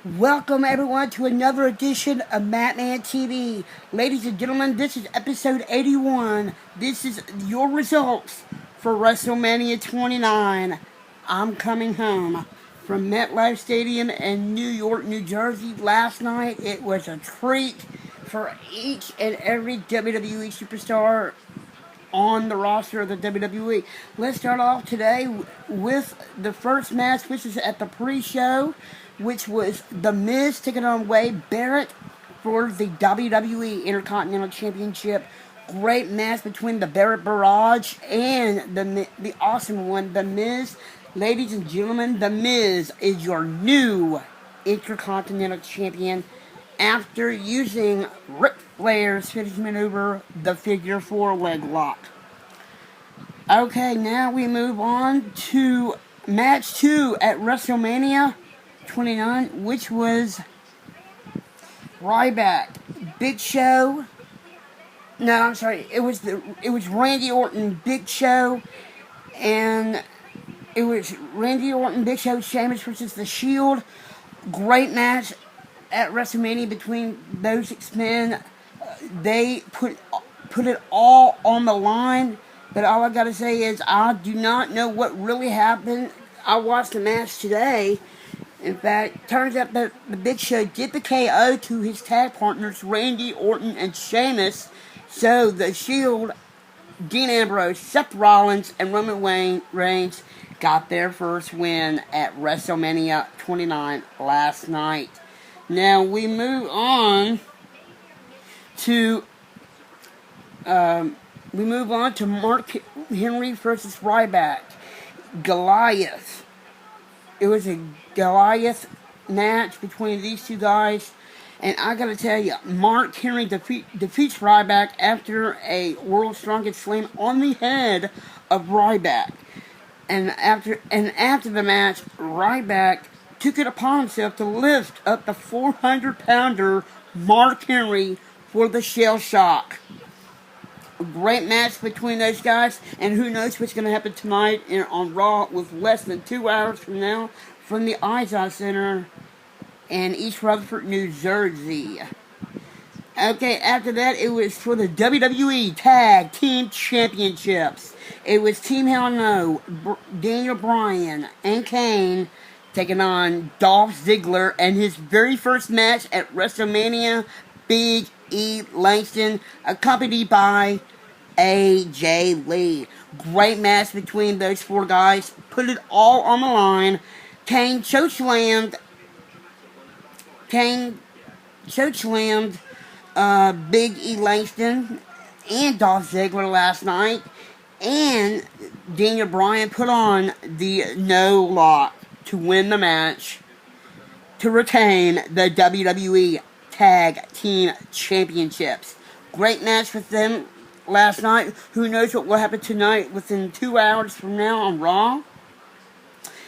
Welcome everyone to another edition of MattMan TV. Ladies and gentlemen, this is episode 81. This is your results for WrestleMania 29. I'm coming home from MetLife Stadium in New York, New Jersey. Last night it was a treat for each and every WWE superstar on the roster of the WWE. Let's start off today with the first match, which is at the pre-show, which was The Miz taking on Wade Barrett for the WWE Intercontinental Championship. Great match between the Barrett Barrage and the awesome one, The Miz. Ladies and gentlemen, The Miz is your new Intercontinental Champion after using Ric Flair's finishing maneuver, the figure 4 leg lock. Okay, now we move on to match 2 at WrestleMania 29, which was Ryback, Big Show. No, I'm sorry. It was Randy Orton, Big Show, and it was Randy Orton, Big Show, Sheamus versus The Shield. Great match at WrestleMania between those 6 men. They put it all on the line, but all I gotta say is I do not know what really happened. I watched the match today. In fact, turns out that the Big Show did the KO to his tag partners Randy Orton and Sheamus. So the Shield, Dean Ambrose, Seth Rollins, and Roman Reigns got their first win at WrestleMania 29 last night. Now we move on to Mark Henry versus Ryback. Goliath. It was a Goliath match between these two guys, and I gotta tell you, Mark Henry defeats Ryback after a World's Strongest Slam on the head of Ryback. And after the match, Ryback took it upon himself to lift up the 400-pounder Mark Henry for the shell shock. A great match between those guys, and who knows what's going to happen tonight on Raw with less than 2 hours from now from the Izod Center in East Rutherford, New Jersey. Okay, after that, it was for the WWE Tag Team Championships. It was Team Hell No, Daniel Bryan and Kane taking on Dolph Ziggler and his very first match at WrestleMania, Big E. Langston, accompanied by AJ Lee. Great match between those 4 guys. Put it all on the line. Kane chokeslammed Big E. Langston and Dolph Ziggler last night. And Daniel Bryan put on the no lock to win the match to retain the WWE Tag Team Championships. Great match with them last night. Who knows what will happen tonight within 2 hours from now on Raw.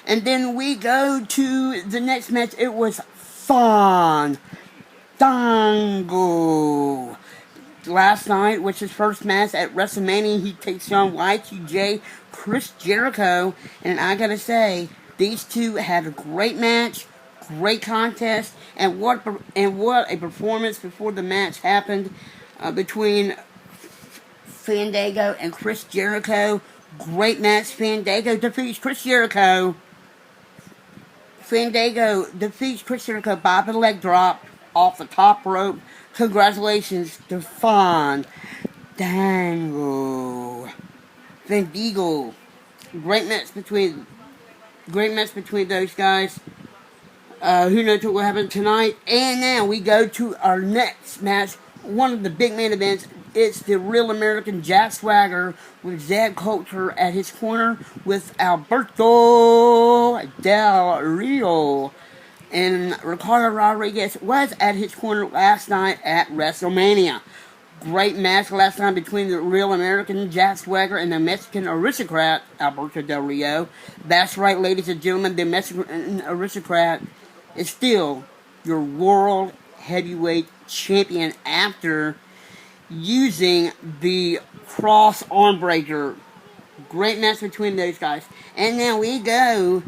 And then we go to the next match. It was Fandango. Last night was his first match at WrestleMania. He takes on Y2J, Chris Jericho. And I gotta say, these two had a great match, great contest, and what a performance before the match happened between Fandango and Chris Jericho. Great match. Fandango defeats Chris Jericho. Fandango defeats Chris Jericho by the leg drop off the top rope. Congratulations to Fandango. Great match between those guys. Who knows what will happen tonight? And now we go to our next match. One of the big main events. It's the Real American Jack Swagger with Zed Coulter at his corner with Alberto Del Rio. And Ricardo Rodriguez was at his corner last night at WrestleMania. Great match last time between the Real American Jack Swagger and the Mexican aristocrat Alberto Del Rio. That's right, ladies and gentlemen, the Mexican aristocrat is still your world heavyweight champion after using the cross arm breaker. Great match between those guys. And now we go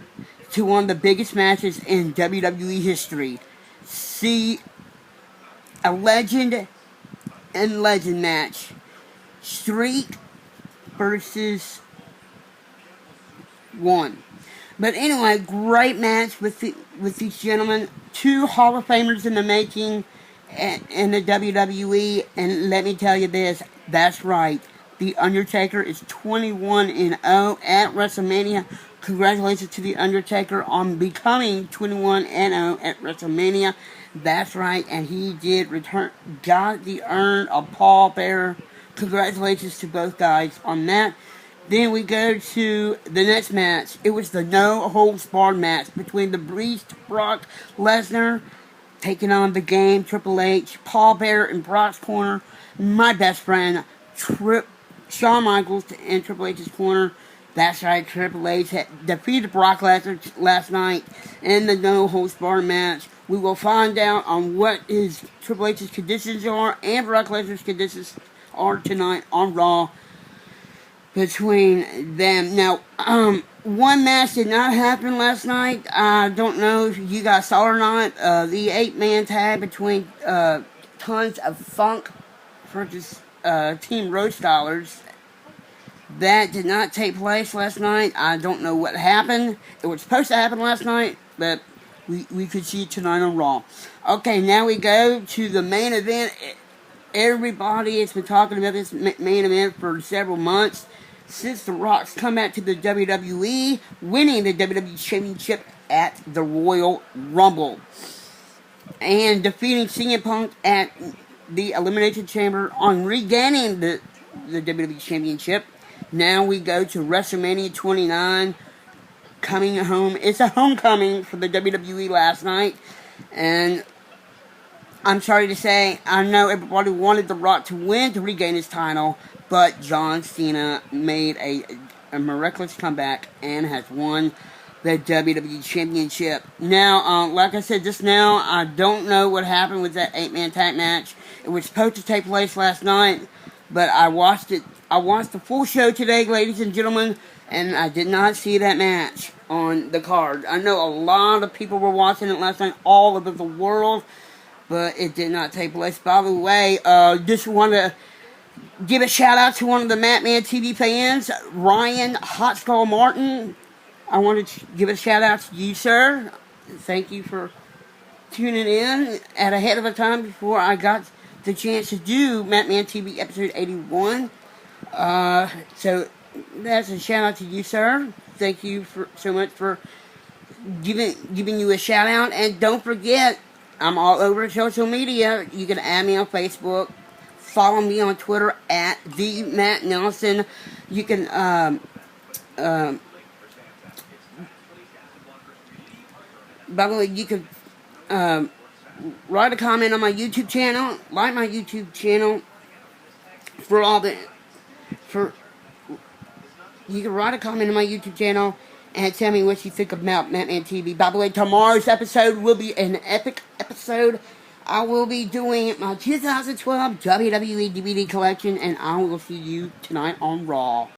to one of the biggest matches in WWE history. see a legend and legend match. Streak versus one. But anyway, great match with these gentlemen. Two Hall of Famers in the making in the WWE. And let me tell you this, that's right. The Undertaker is 21-0 at WrestleMania. Congratulations to The Undertaker on becoming 21-0 at WrestleMania. That's right, and he did got the urn of Paul Bearer. Congratulations to both guys on that. Then we go to the next match. It was the no-holds-barred match between the Beast, Brock Lesnar, taking on the Game, Triple H, Paul Bearer in Brock's corner, my best friend, Shawn Michaels in Triple H's corner. That's right, Triple H had defeated Brock Lesnar last night in the no-holds-barred match. We will find out on what Triple H's conditions are and Brock Lesnar's conditions are tonight on Raw between them. Now, one match did not happen last night. I don't know if you guys saw or not. The 8-man tag between Tons of Funk versus Team Road Stylers. That did not take place last night. I don't know what happened. It was supposed to happen last night, but we could see it tonight on Raw. Okay, now we go to the main event. Everybody has been talking about this main event for several months. Since The Rock's come back to the WWE, winning the WWE Championship at the Royal Rumble. And defeating CM Punk at the Elimination Chamber on regaining the WWE Championship. Now we go to WrestleMania 29, coming home. It's a homecoming for the WWE last night. And I'm sorry to say, I know everybody wanted The Rock to win to regain his title, but John Cena made a miraculous comeback and has won the WWE Championship. Now, like I said just now, I don't know what happened with that 8-man tag match. It was supposed to take place last night, but I watched it. I watched the full show today, ladies and gentlemen, and I did not see that match on the card. I know a lot of people were watching it last night all over the world, but it did not take place. By the way, just want to give a shout out to one of the MattMan TV fans, Ryan Hot Skull Martin. I want to give a shout out to you, sir. Thank you for tuning in at ahead of a time before I got the chance to do MattMan TV episode 81. So that's a shout out to you, sir. Thank you so much for giving you a shout out. And don't forget, I'm all over social media. You can add me on Facebook. Follow me on Twitter at the Matt Nelson. You can by the way, you can write a comment on my YouTube channel. Like my YouTube channel you can write a comment on my YouTube channel and tell me what you think about MattMan TV. By the way, tomorrow's episode will be an epic episode. I will be doing my 2012 WWE DVD collection, and I will see you tonight on Raw.